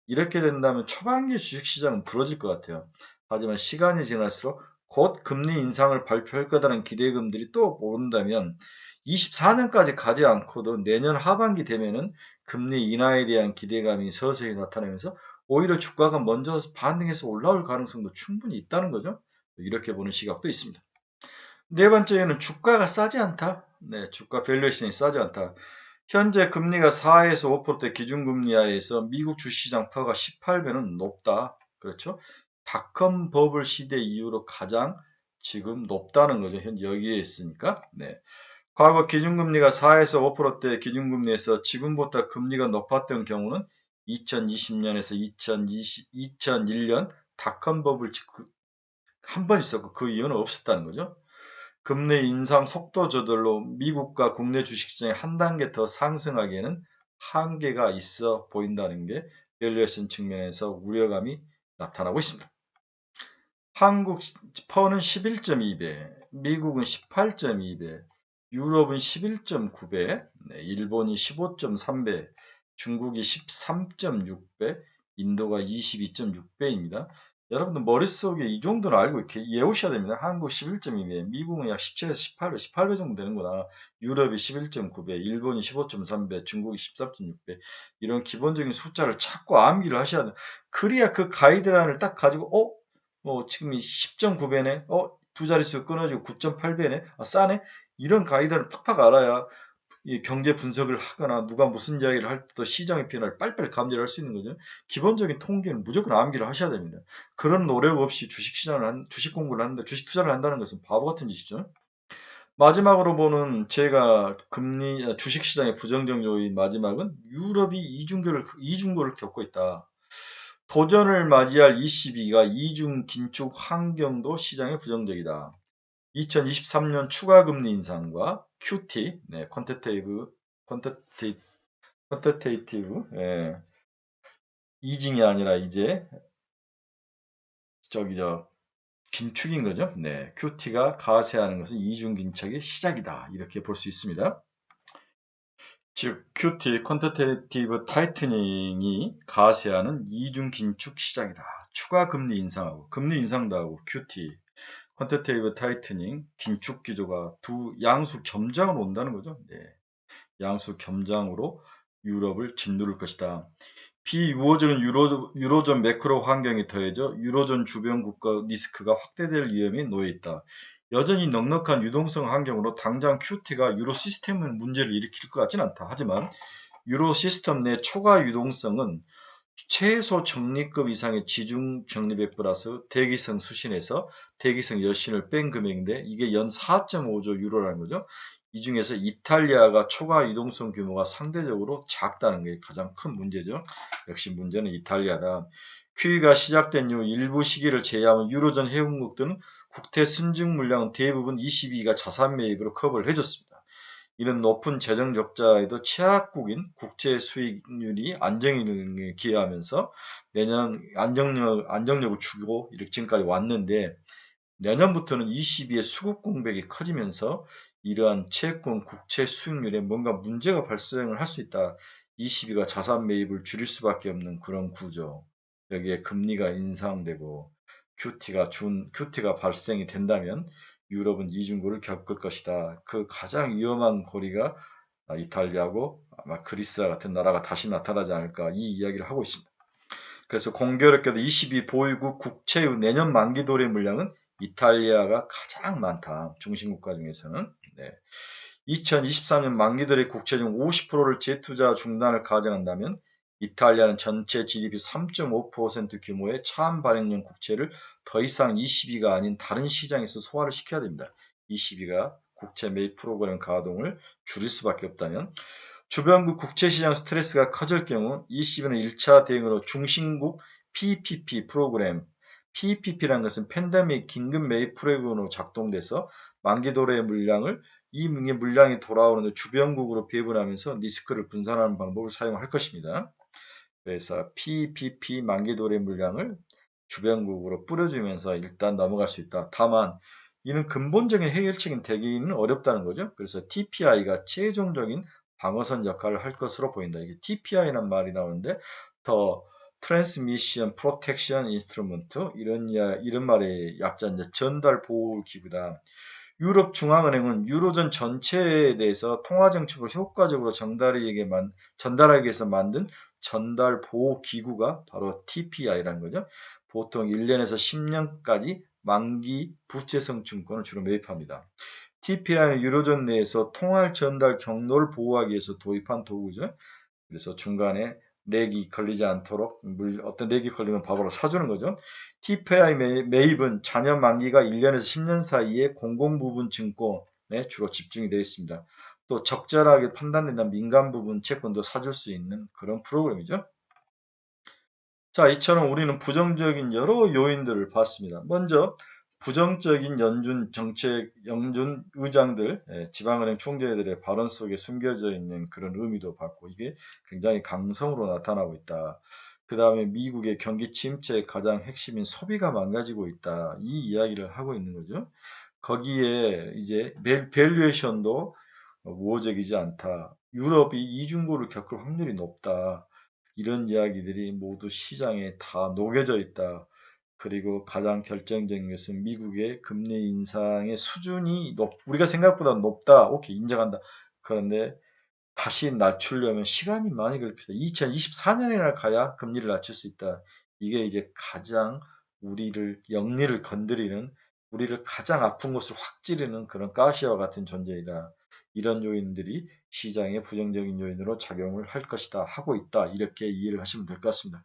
이렇게 된다면 초반기 주식시장은 부러질 것 같아요. 하지만 시간이 지날수록 곧 금리 인상을 발표할 거다라는 기대감들이 또 오른다면 24년까지 가지 않고도 내년 하반기 되면은 금리 인하에 대한 기대감이 서서히 나타나면서 오히려 주가가 먼저 반등해서 올라올 가능성도 충분히 있다는 거죠. 이렇게 보는 시각도 있습니다. 네 번째는 주가가 싸지 않다. 네, 주가 밸류에이션이 싸지 않다. 현재 금리가 4에서 5%대 기준금리 하에서 미국 주시장 퍼가 18배는 높다. 그렇죠? 닷컴 버블 시대 이후로 가장 지금 높다는 거죠. 현재 여기에 있으니까. 네. 과거 기준금리가 4에서 5%대 기준금리에서 지금보다 금리가 높았던 경우는 2020년에서 2001년 닷컴 버블 한 번 있었고 그 이유는 없었다는 거죠. 금리 인상 속도 저절로 미국과 국내 주식시장이 한 단계 더 상승하기에는 한계가 있어 보인다는 게 밸류에이션 측면에서 우려감이 나타나고 있습니다. 한국 퍼는 11.2배, 미국은 18.2배, 유럽은 11.9배, 일본이 15.3배, 중국이 13.6배, 인도가 22.6배입니다. 여러분들 머릿속에 이 정도는 알고 이렇게 외우셔야 됩니다. 한국 11.2배, 미국은 약 17에서 18배 정도 되는구나. 유럽이 11.9배, 일본이 15.3배, 중국이 13.6배. 이런 기본적인 숫자를 찾고 암기를 하셔야 돼요. 그래야 그 가이드라인을 딱 가지고, 지금 10.9배네? 두 자릿수 끊어지고 9.8배네? 싸네? 이런 가이드를 팍팍 알아야 이 경제 분석을 하거나 누가 무슨 이야기를 할 때도 시장의 변화를 빨리빨리 감지를 할 수 있는 거죠. 기본적인 통계는 무조건 암기를 하셔야 됩니다. 그런 노력 없이 주식 공부를 하는데 주식 투자를 한다는 것은 바보 같은 짓이죠. 마지막으로 보는 제가 주식 시장의 부정적 요인 마지막은 유럽이 이중고를 겪고 있다. 도전을 맞이할 ECB가 이중 긴축 환경도 시장에 부정적이다. 2023년 추가 금리 인상과 QT, 퀀터테이티브, 이징이 아니라 이제 긴축인 거죠. 네, QT가 가세하는 것은 이중 긴축의 시작이다. 이렇게 볼 수 있습니다. 즉, QT, 퀀터테이티브 타이트닝이 가세하는 이중 긴축 시작이다. 추가 금리 인상하고, 금리 인상도 하고, QT, 퀀터테이브 타이트닝, 긴축 기조가 두 양수 겸장으로 온다는 거죠. 네. 양수 겸장으로 유럽을 짓누를 것이다. 비유호적인 유로존 매크로 환경이 더해져 유로존 주변 국가 리스크가 확대될 위험이 놓여 있다. 여전히 넉넉한 유동성 환경으로 당장 QT가 유로 시스템의 문제를 일으킬 것 같진 않다. 하지만 유로 시스템 내 초과 유동성은 최소 적립금 이상의 지중 적립액 플러스 대기성 수신에서 대기성 여신을 뺀 금액인데 이게 연 4.5조 유로라는 거죠. 이 중에서 이탈리아가 초과 유동성 규모가 상대적으로 작다는 게 가장 큰 문제죠. 역시 문제는 이탈리아다. QE가 시작된 이후 일부 시기를 제외하면 유로존 회원국들은 국채 순증 물량은 대부분 22가 자산 매입으로 커버를 해줬습니다. 이런 높은 재정 적자에도 취약국인 국채 수익률이 안정을 기여하면서 내년 안정력을 주고 이렇게 지금까지 왔는데 내년부터는 22의 수급 공백이 커지면서 이러한 채권 국채 수익률에 뭔가 문제가 발생을 할 수 있다. 22가 자산 매입을 줄일 수밖에 없는 그런 구조. 여기에 금리가 인상되고 QT가 발생이 된다면 유럽은 이중고를 겪을 것이다. 그 가장 위험한 고리가 이탈리아고 아마 그리스와 같은 나라가 다시 나타나지 않을까 이 이야기를 하고 있습니다. 그래서 공교롭게도 22 보유국 국채의 내년 만기 도래 물량은 이탈리아가 가장 많다. 중심국가 중에서는. 네. 2023년 만기 도래 국채 중 50%를 재투자 중단을 가정한다면 이탈리아는 전체 GDP 3.5% 규모의 차안 발행용 국채를 더 이상 ECB가 아닌 다른 시장에서 소화를 시켜야 됩니다. ECB가 국채 매입 프로그램 가동을 줄일 수밖에 없다면 주변국 국채시장 스트레스가 커질 경우 ECB는 1차 대응으로 중심국 PPP 프로그램, PPP라는 것은 팬데믹 긴급 매입 프로그램으로 작동돼서 만기 도래의 물량을 이 물량이 돌아오는데 주변국으로 배분하면서 리스크를 분산하는 방법을 사용할 것입니다. 그래서 PPP 만기 도래 물량을 주변국으로 뿌려주면서 일단 넘어갈 수 있다. 다만 이는 근본적인 해결책인 되기는 어렵다는 거죠. 그래서 TPI가 최종적인 방어선 역할을 할 것으로 보인다. 이게 TPI란 말이 나오는데 더 Transmission Protection Instrument 이런 말의 약자인데 전달 보호 기구다. 유럽 중앙은행은 유로존 전체에 대해서 통화 정책을 효과적으로 전달하기 위해서 만든 전달 보호 기구가 바로 TPI라는 거죠. 보통 1년에서 10년까지 만기 부채성 증권을 주로 매입합니다. TPI는 유로존 내에서 통화 전달 경로를 보호하기 위해서 도입한 도구죠. 그래서 중간에 렉이 걸리지 않도록 어떤 렉이 걸리면 바로 사주는 거죠. TPI 매입은 잔여 만기가 1년에서 10년 사이에 공공부분 증권에 주로 집중이 되어 있습니다. 또 적절하게 판단된다는 민간 부분 채권도 사줄 수 있는 그런 프로그램이죠. 자, 이처럼 우리는 부정적인 여러 요인들을 봤습니다. 먼저 부정적인 연준 의장들, 지방은행 총재들의 발언 속에 숨겨져 있는 그런 의미도 봤고 이게 굉장히 강성으로 나타나고 있다. 그 다음에 미국의 경기 침체의 가장 핵심인 소비가 망가지고 있다. 이 이야기를 하고 있는 거죠. 거기에 이제 밸류에이션도 우호적이지 않다. 유럽이 이중고를 겪을 확률이 높다. 이런 이야기들이 모두 시장에 다 녹여져 있다. 그리고 가장 결정적인 것은 미국의 금리 인상의 수준이 우리가 생각보다 높다. 오케이, 인정한다. 그런데 다시 낮추려면 시간이 많이 걸립니다. 2024년에나 가야 금리를 낮출 수 있다. 이게 이제 가장 영리를 건드리는, 우리를 가장 아픈 곳을 확 찌르는 그런 가시와 같은 존재이다. 이런 요인들이 시장의 부정적인 요인으로 작용을 할 것이다. 하고 있다. 이렇게 이해를 하시면 될 것 같습니다.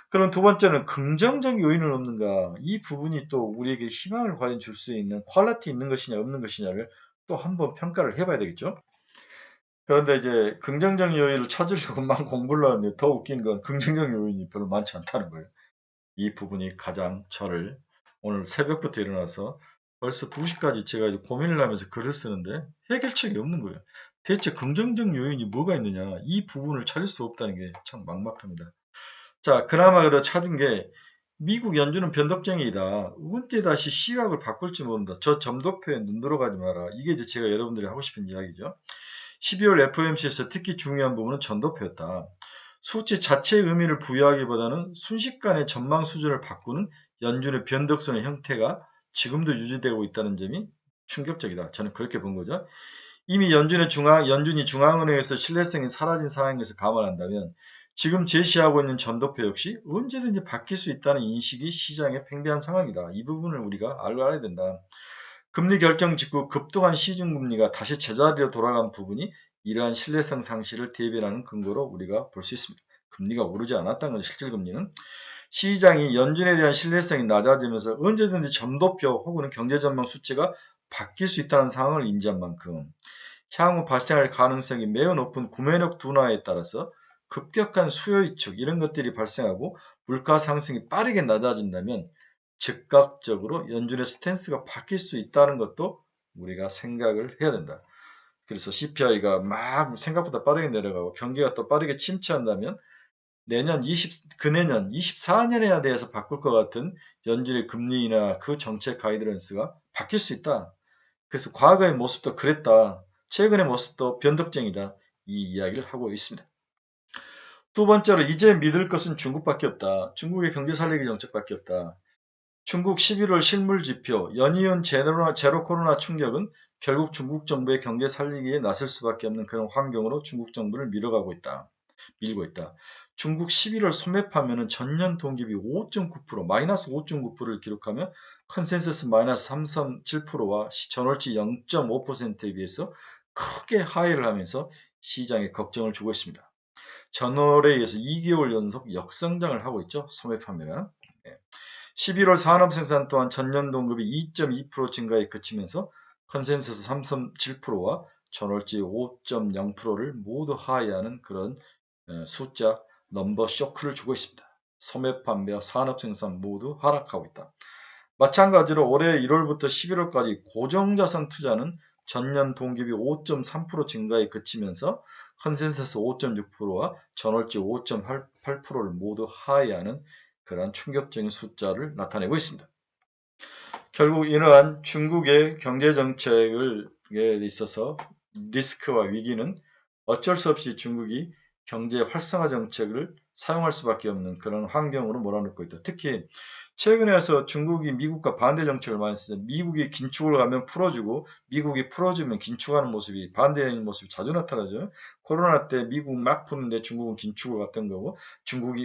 그럼 두 번째는 긍정적 요인은 없는가? 이 부분이 또 우리에게 희망을 과연 줄 수 있는 퀄리티 있는 것이냐 없는 것이냐를 또 한번 평가를 해봐야 되겠죠. 그런데 이제 긍정적 요인을 찾으려고 막 공부를 하는데 더 웃긴 건 긍정적 요인이 별로 많지 않다는 거예요. 이 부분이 가장 저를 오늘 새벽부터 일어나서 벌써 2시까지 제가 이제 고민을 하면서 글을 쓰는데 해결책이 없는 거예요. 대체 긍정적 요인이 뭐가 있느냐? 이 부분을 찾을 수 없다는 게 참 막막합니다. 자, 그나마 그래 찾은 게 미국 연준은 변덕쟁이다. 언제 다시 시각을 바꿀지 모른다. 저 점도표에 눈 들어가지 마라. 이게 이제 제가 여러분들이 하고 싶은 이야기죠. 12월 FOMC에서 특히 중요한 부분은 전도표였다. 수치 자체의 의미를 부여하기보다는 순식간에 전망 수준을 바꾸는 연준의 변덕성의 형태가 지금도 유지되고 있다는 점이 충격적이다. 저는 그렇게 본 거죠. 이미 연준이 중앙은행에서 신뢰성이 사라진 상황에서 감안한다면 지금 제시하고 있는 전도표 역시 언제든지 바뀔 수 있다는 인식이 시장에 팽배한 상황이다. 이 부분을 우리가 알아야 된다. 금리 결정 직후 급등한 시중금리가 다시 제자리로 돌아간 부분이 이러한 신뢰성 상실을 대변하는 근거로 우리가 볼 수 있습니다. 금리가 오르지 않았다는 것은 실질금리는 시장이 연준에 대한 신뢰성이 낮아지면서 언제든지 점도표 혹은 경제전망 수치가 바뀔 수 있다는 상황을 인지한 만큼 향후 발생할 가능성이 매우 높은 구매력 둔화에 따라서 급격한 수요 위축 이런 것들이 발생하고 물가 상승이 빠르게 낮아진다면 즉각적으로 연준의 스탠스가 바뀔 수 있다는 것도 우리가 생각을 해야 된다. 그래서 CPI가 막 생각보다 빠르게 내려가고 경기가 또 빠르게 침체한다면 그내년 24년에 대해서 바꿀 것 같은 연준의 금리나 그 정책 가이드라인스가 바뀔 수 있다. 그래서 과거의 모습도 그랬다. 최근의 모습도 변덕쟁이다. 이 이야기를 하고 있습니다. 두 번째로 이제 믿을 것은 중국밖에 없다. 중국의 경제 살리기 정책밖에 없다. 중국 11월 실물 지표, 연이은 제로 코로나 충격은 결국 중국 정부의 경제 살리기에 나설 수밖에 없는 그런 환경으로 중국 정부를 밀고 있다. 중국 11월 소매파면은 전년 동기비 5.9%, 마이너스 5.9%를 기록하며 컨센서스 마이너스 3.7%와 전월치 0.5%에 비해서 크게 하회를 하면서 시장에 걱정을 주고 있습니다. 전월에 의해서 2개월 연속 역성장을 하고 있죠. 소매파면은. 11월 산업생산 또한 전년 동급이 2.2% 증가에 그치면서 컨센서스 3.7%와 전월치 5.0%를 모두 하회하는 그런 숫자 넘버 쇼크를 주고 있습니다. 소매 판매와 산업생산 모두 하락하고 있다. 마찬가지로 올해 1월부터 11월까지 고정자산 투자는 전년 동기비 5.3% 증가에 그치면서 컨센서스 5.6%와 전월치 5.8%를 모두 하회하는 그러한 충격적인 숫자를 나타내고 있습니다. 결국 이러한 중국의 경제정책에 있어서 리스크와 위기는 어쩔 수 없이 중국이 경제 활성화 정책을 사용할 수밖에 없는 그런 환경으로 몰아넣고 있다. 특히 최근에 와서 중국이 미국과 반대 정책을 많이 쓰죠. 미국이 긴축을 가면 풀어주고 미국이 풀어주면 긴축하는 모습이 반대인 모습이 자주 나타나죠. 코로나 때 미국 막 푸는데 중국은 긴축을 갔던 거고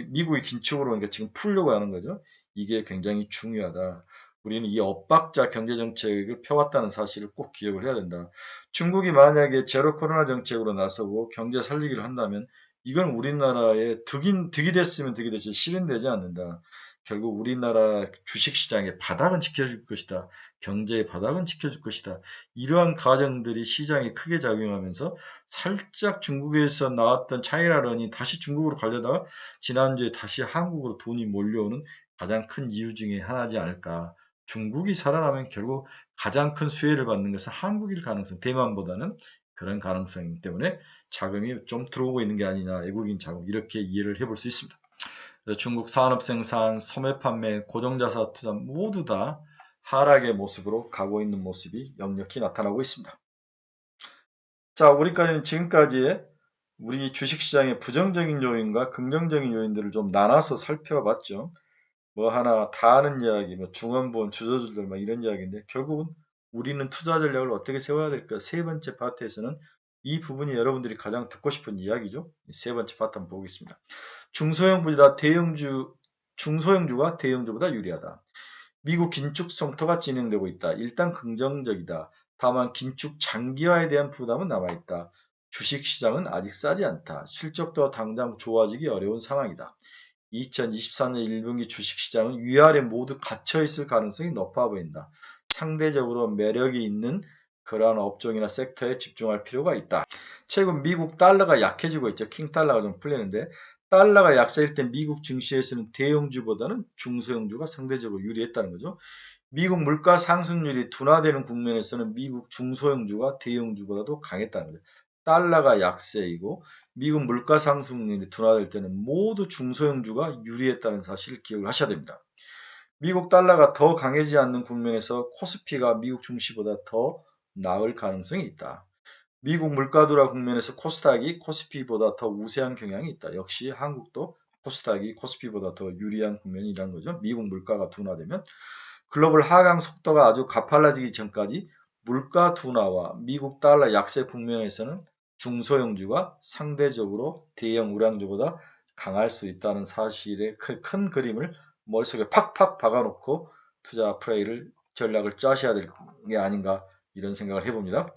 미국이 긴축으로 그러니까 지금 풀려고 하는 거죠. 이게 굉장히 중요하다. 우리는 이 엇박자 경제정책을 펴왔다는 사실을 꼭 기억을 해야 된다. 중국이 만약에 제로 코로나 정책으로 나서고 경제 살리기를 한다면 이건 우리나라에 득이 됐으면 득이 됐지 실현되지 않는다. 결국 우리나라 주식시장의 바닥은 지켜줄 것이다. 경제의 바닥은 지켜줄 것이다. 이러한 가정들이 시장에 크게 작용하면서 살짝 중국에서 나왔던 차이나런이 다시 중국으로 가려다가 지난주에 다시 한국으로 돈이 몰려오는 가장 큰 이유 중에 하나지 않을까. 중국이 살아나면 결국 가장 큰 수혜를 받는 것은 한국일 가능성, 대만보다는 그런 가능성이기 때문에 자금이 좀 들어오고 있는 게 아니냐, 외국인 자금 이렇게 이해를 해볼 수 있습니다. 그래서 중국 산업생산, 소매 판매, 고정자산 투자 모두 다 하락의 모습으로 가고 있는 모습이 역력히 나타나고 있습니다. 자, 우리까지는 지금까지 우리 주식시장의 부정적인 요인과 긍정적인 요인들을 좀 나눠서 살펴봤죠. 뭐 하나 다 아는 이야기, 뭐 중원본, 주저주들 막 이런 이야기인데 결국은 우리는 투자 전략을 어떻게 세워야 될까? 세 번째 파트에서는 이 부분이 여러분들이 가장 듣고 싶은 이야기죠. 세 번째 파트 한번 보겠습니다. 중소형주가 대형주보다 유리하다. 미국 긴축 성토가 진행되고 있다. 일단 긍정적이다. 다만 긴축 장기화에 대한 부담은 남아있다. 주식시장은 아직 싸지 않다. 실적도 당장 좋아지기 어려운 상황이다. 2023년 1분기 주식시장은 위아래 모두 갇혀있을 가능성이 높아 보인다. 상대적으로 매력이 있는 그러한 업종이나 섹터에 집중할 필요가 있다. 최근 미국 달러가 약해지고 있죠. 킹달러가 좀 풀리는데 달러가 약세일 때 미국 증시에서는 대형주보다는 중소형주가 상대적으로 유리했다는 거죠. 미국 물가 상승률이 둔화되는 국면에서는 미국 중소형주가 대형주보다도 강했다는 거죠. 달러가 약세이고 미국 물가 상승률이 둔화될 때는 모두 중소형주가 유리했다는 사실을 기억을 하셔야 됩니다. 미국 달러가 더 강해지지 않는 국면에서 코스피가 미국 증시보다 더 나을 가능성이 있다. 미국 물가 둔화 국면에서 코스닥이 코스피보다 더 우세한 경향이 있다. 역시 한국도 코스닥이 코스피보다 더 유리한 국면이라는 거죠. 미국 물가가 둔화되면 글로벌 하강 속도가 아주 가팔라지기 전까지 물가 둔화와 미국 달러 약세 국면에서는 중소형주가 상대적으로 대형 우량주보다 강할 수 있다는 사실의 큰 그림을 머릿속에 팍팍 박아놓고 투자 플레이를 전략을 짜셔야 될 게 아닌가 이런 생각을 해봅니다.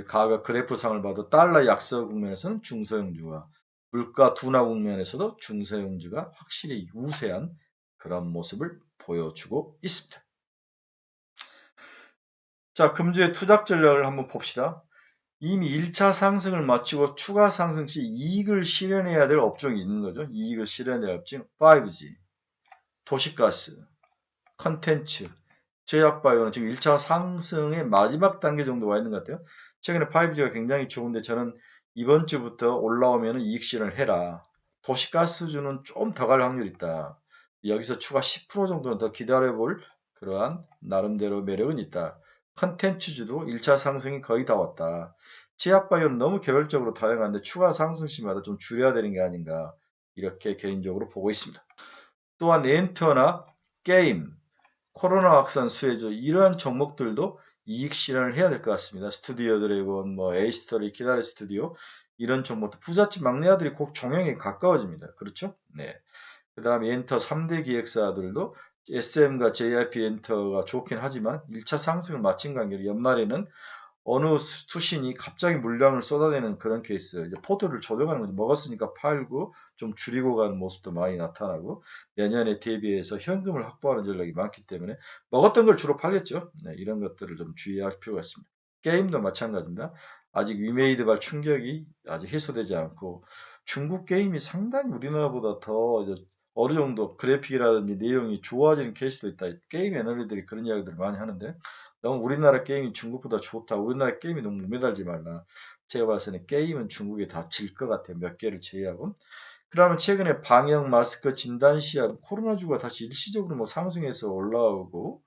가격 그래프상을 봐도 달러 약세 국면에서는 중소형주가 물가 둔화 국면에서도 중소형주가 확실히 우세한 그런 모습을 보여주고 있습니다. 자, 금주의 투자 전략을 한번 봅시다. 이미 1차 상승을 마치고 추가 상승 시 이익을 실현해야 될 업종이 있는 거죠. 이익을 실현해야 할 업종 5G, 도시가스, 컨텐츠, 제약바이오는 지금 1차 상승의 마지막 단계 정도 와 있는 것 같아요. 최근에 5G가 굉장히 좋은데 저는 이번 주부터 올라오면 이익 실현을 해라. 도시가스주는 좀 더 갈 확률이 있다. 여기서 추가 10% 정도는 더 기다려볼 그러한 나름대로 매력은 있다. 컨텐츠주도 1차 상승이 거의 다 왔다. 제약바이오는 너무 개별적으로 다양한데 추가 상승 시마다 좀 줄여야 되는 게 아닌가 이렇게 개인적으로 보고 있습니다. 또한 엔터나 게임, 코로나 확산 수혜주 이러한 종목들도 이익 실현을 해야 될 것 같습니다. 스튜디오 드래곤, 뭐 에이스터리, 기다레 스튜디오 이런 종목들 부잣집 막내 아들이 곧 종영에 가까워집니다. 그렇죠? 네. 그 다음에 엔터 3대 기획사들도 SM과 JYP 엔터가 좋긴 하지만 1차 상승을 마친 관계로 연말에는 어느 투신이 갑자기 물량을 쏟아내는 그런 케이스, 이제 포트를 조정하는 거죠. 먹었으니까 팔고 좀 줄이고 가는 모습도 많이 나타나고 내년에 대비해서 현금을 확보하는 전략이 많기 때문에 먹었던 걸 주로 팔렸죠. 네, 이런 것들을 좀 주의할 필요가 있습니다. 게임도 마찬가지입니다. 아직 위메이드발 충격이 아직 해소되지 않고 중국 게임이 상당히 우리나라보다 더 어느 정도 그래픽이라든지 내용이 좋아지는 케이스도 있다. 게임 애널리들이 그런 이야기들을 많이 하는데 너무 우리나라 게임이 중국보다 좋다. 우리나라 게임이 너무 매달지 말라. 제가 봤을 때는 게임은 중국에 다 질 것 같아요. 몇 개를 제외하고. 그러면 최근에 방역 마스크 진단시약 코로나주가 다시 일시적으로 뭐 상승해서 올라오고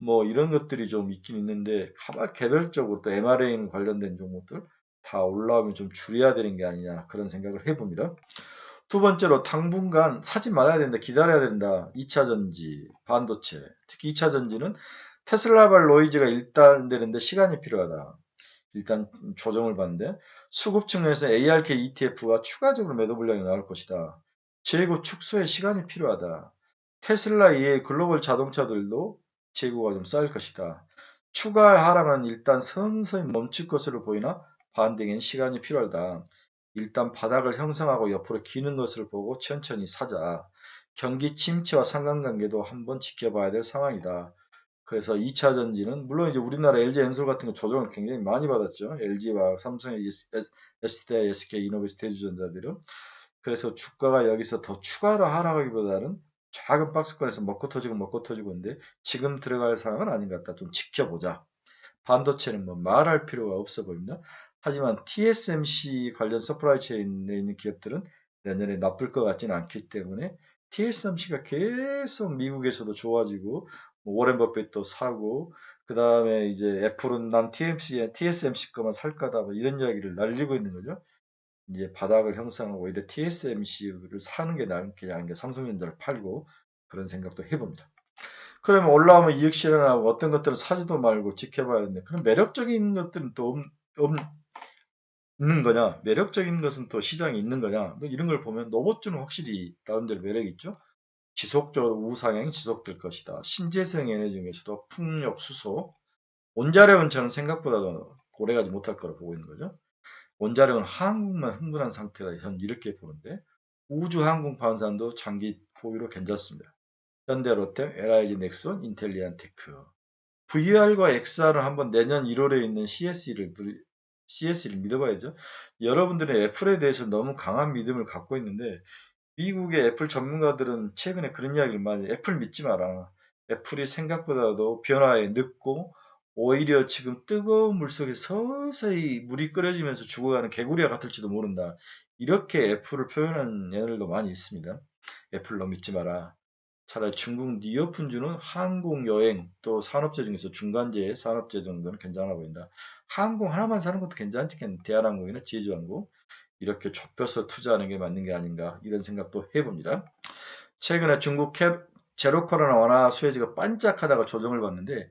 뭐 이런 것들이 좀 있긴 있는데 가만 개별적으로 또 mRNA 관련된 종목들 다 올라오면 좀 줄여야 되는 게 아니냐 그런 생각을 해봅니다. 두 번째로 당분간 사지 말아야 된다. 기다려야 된다. 2차 전지, 반도체. 특히 2차 전지는 테슬라발 노이즈가 일단되는데 시간이 필요하다. 일단 조정을 받는데 수급 측면에서 ARK ETF가 추가적으로 매도 물량이 나올 것이다. 재고 축소에 시간이 필요하다. 테슬라 이외의 글로벌 자동차들도 재고가 좀 쌓일 것이다. 추가 하락은 일단 서서히 멈출 것으로 보이나 반등엔 시간이 필요하다. 일단 바닥을 형성하고 옆으로 기는 것을 보고 천천히 사자. 경기 침체와 상관관계도 한번 지켜봐야 될 상황이다. 그래서 2차 전지는 물론 이제 우리나라 LG 엔솔 같은 거 조정을 굉장히 많이 받았죠. LG와 삼성의 SDI, SK, 이노베이스, 대주전자들은. 그래서 주가가 여기서 더 추가로 하락하기보다는 작은 박스권에서 먹고 터지고 있는데 지금 들어갈 상황은 아닌 것 같다. 좀 지켜보자. 반도체는 뭐 말할 필요가 없어 보입니다. 하지만 TSMC 관련 서프라이 체인에 있는 기업들은 내년에 나쁠 것 같지는 않기 때문에 TSMC가 계속 미국에서도 좋아지고 뭐 워렌 버핏도 사고 그 다음에 이제 애플은 난 TSMC 거만 살 거다 뭐 이런 이야기를 날리고 있는 거죠. 이제 바닥을 형성하고 오히려 TSMC를 사는 게 나은 게 아닌가 삼성전자를 팔고 그런 생각도 해봅니다. 그러면 올라오면 이익 실현하고 어떤 것들은 사지도 말고 지켜봐야 되는데 그럼 매력적인 것들은 또 없는 거냐? 매력적인 것은 또 시장에 있는 거냐? 뭐 이런 걸 보면 로봇주는 확실히 나름대로 매력이 있죠. 지속적으로 우상향이 지속될 것이다. 신재생 에너지 중에서도 풍력, 수소, 원자력은 저는 생각보다 오래가지 못할 거라고 보고 있는 거죠. 원자력은 한국만 흥분한 상태다. 저는 이렇게 보는데 우주 항공 방산도 장기 보유로 괜찮습니다. 현대로템, LIG 넥슨, 인텔리안 테크. VR과 XR은 한번 내년 1월에 있는 CS를 믿어봐야죠. 여러분들은 애플에 대해서 너무 강한 믿음을 갖고 있는데 미국의 애플 전문가들은 최근에 그런 이야기를 많이 해요. 애플 믿지 마라. 애플이 생각보다도 변화에 늦고 오히려 지금 뜨거운 물 속에 서서히 물이 끓여지면서 죽어가는 개구리와 같을지도 모른다. 이렇게 애플을 표현한 예들도 많이 있습니다. 애플로 믿지 마라. 차라리 중국 니오픈주는 항공, 여행, 또 산업재 중에서 중간재 산업재 정도는 괜찮아 보인다. 항공 하나만 사는 것도 괜찮지, 대한항공이나 제주항공. 이렇게 좁혀서 투자하는 게 맞는 게 아닌가 이런 생각도 해봅니다. 최근에 중국 제로 코로나 완화 수혜지가 반짝하다가 조정을 받는데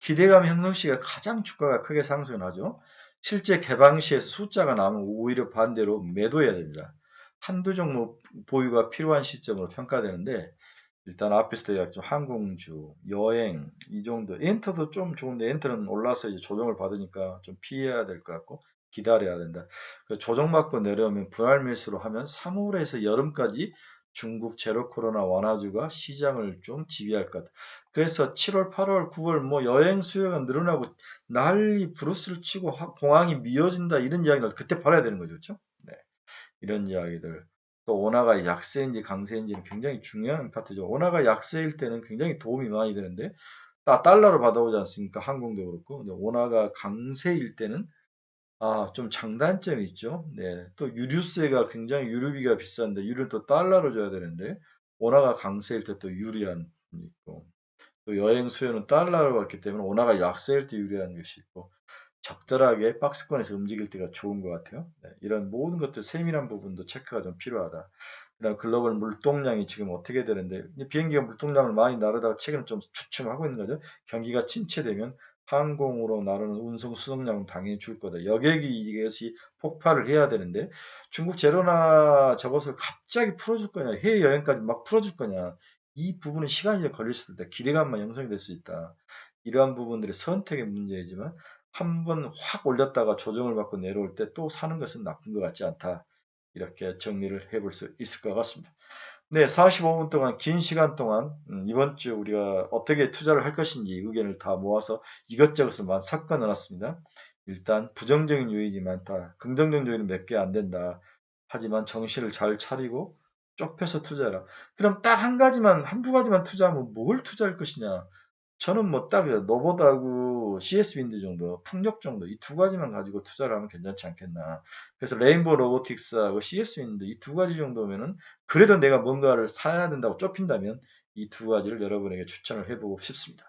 기대감 형성 시가 가장 주가가 크게 상승하죠. 실제 개방 시에서 숫자가 나오면 오히려 반대로 매도해야 됩니다. 한두 종목 보유가 필요한 시점으로 평가되는데 일단 앞에서 이야기했죠. 항공주, 여행 이 정도. 엔터도 좀 좋은데 엔터는 올라서 이제 조정을 받으니까 좀 피해야 될 것 같고 기다려야 된다. 조정받고 내려오면 분할 매수로 하면 3월에서 여름까지 중국 제로 코로나 완화주가 시장을 좀 지배할 것 같다. 그래서 7월, 8월, 9월 뭐 여행 수요가 늘어나고 난리 브루스를 치고 공항이 미어진다 이런 이야기를 그때 팔아야 되는 거죠. 그렇죠? 네. 이런 이야기들. 또 원화가 약세인지 강세인지는 굉장히 중요한 파트죠. 원화가 약세일 때는 굉장히 도움이 많이 되는데 달러로 받아오지 않습니까? 항공도 그렇고. 근데 원화가 강세일 때는 좀 장단점이 있죠. 네. 또 유류세가 굉장히 유류비가 비싼데 유류는 또 달러로 줘야 되는데 원화가 강세일 때 또 유리한 부분이 있고 또 여행 수요는 달러로 받기 때문에 원화가 약세일 때 유리한 것이 있고 적절하게 박스권에서 움직일 때가 좋은 것 같아요. 네, 이런 모든 것들 세밀한 부분도 체크가 좀 필요하다. 그다음 글로벌 물동량이 지금 어떻게 되는데 비행기가 물동량을 많이 나르다가 최근에 좀 주춤하고 있는 거죠. 경기가 침체되면 항공으로 나르는 운송 수송량은 당연히 줄 거다. 여객이 이것이 폭발을 해야 되는데 중국 제로나 저것을 갑자기 풀어줄 거냐, 해외 여행까지 막 풀어줄 거냐, 이 부분은 시간이 걸릴 수도 있다. 기대감만 형성이 될 수 있다. 이러한 부분들이 선택의 문제이지만 한번 확 올렸다가 조정을 받고 내려올 때 또 사는 것은 나쁜 것 같지 않다. 이렇게 정리를 해볼 수 있을 것 같습니다. 네, 45분 동안 긴 시간 동안 이번 주 우리가 어떻게 투자를 할 것인지 의견을 다 모아서 이것저것을 막 섞어 넣었습니다. 일단 부정적인 요인이 많다. 긍정적인 요인은 몇 개 안 된다. 하지만 정신을 잘 차리고 좁혀서 투자해라. 그럼 딱 한 가지만, 한두 가지만 투자하면 뭘 투자할 것이냐? 저는 뭐 딱 노보다하고 CS 윈드 정도, 풍력 정도 이 두 가지만 가지고 투자를 하면 괜찮지 않겠나. 그래서 레인보우 로보틱스하고 CS 윈드 이 두 가지 정도면은 그래도 내가 뭔가를 사야 된다고 좁힌다면 이 두 가지를 여러분에게 추천을 해보고 싶습니다.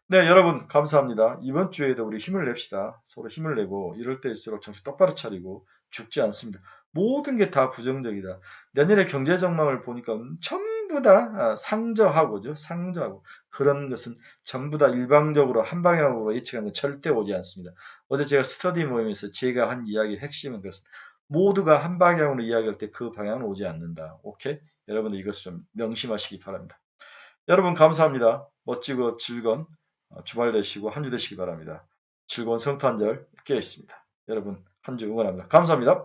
네, 여러분 감사합니다. 이번 주에도 우리 힘을 냅시다. 서로 힘을 내고 이럴 때일수록 정신 똑바로 차리고 죽지 않습니다. 모든 게 다 부정적이다. 내년의 경제 전망을 보니까 전부 다 상저하고죠. 상저하고 그런 것은 전부 다 일방적으로 한 방향으로 예측하는 건 절대 오지 않습니다. 어제 제가 스터디 모임에서 제가 한 이야기의 핵심은 그렇습니다. 모두가 한 방향으로 이야기할 때 그 방향은 오지 않는다. 오케이? 여러분들 이것을 좀 명심하시기 바랍니다. 여러분 감사합니다. 멋지고 즐거운 주말 되시고 한 주 되시기 바랍니다. 즐거운 성탄절 깨어 있습니다. 여러분 한 주 응원합니다. 감사합니다.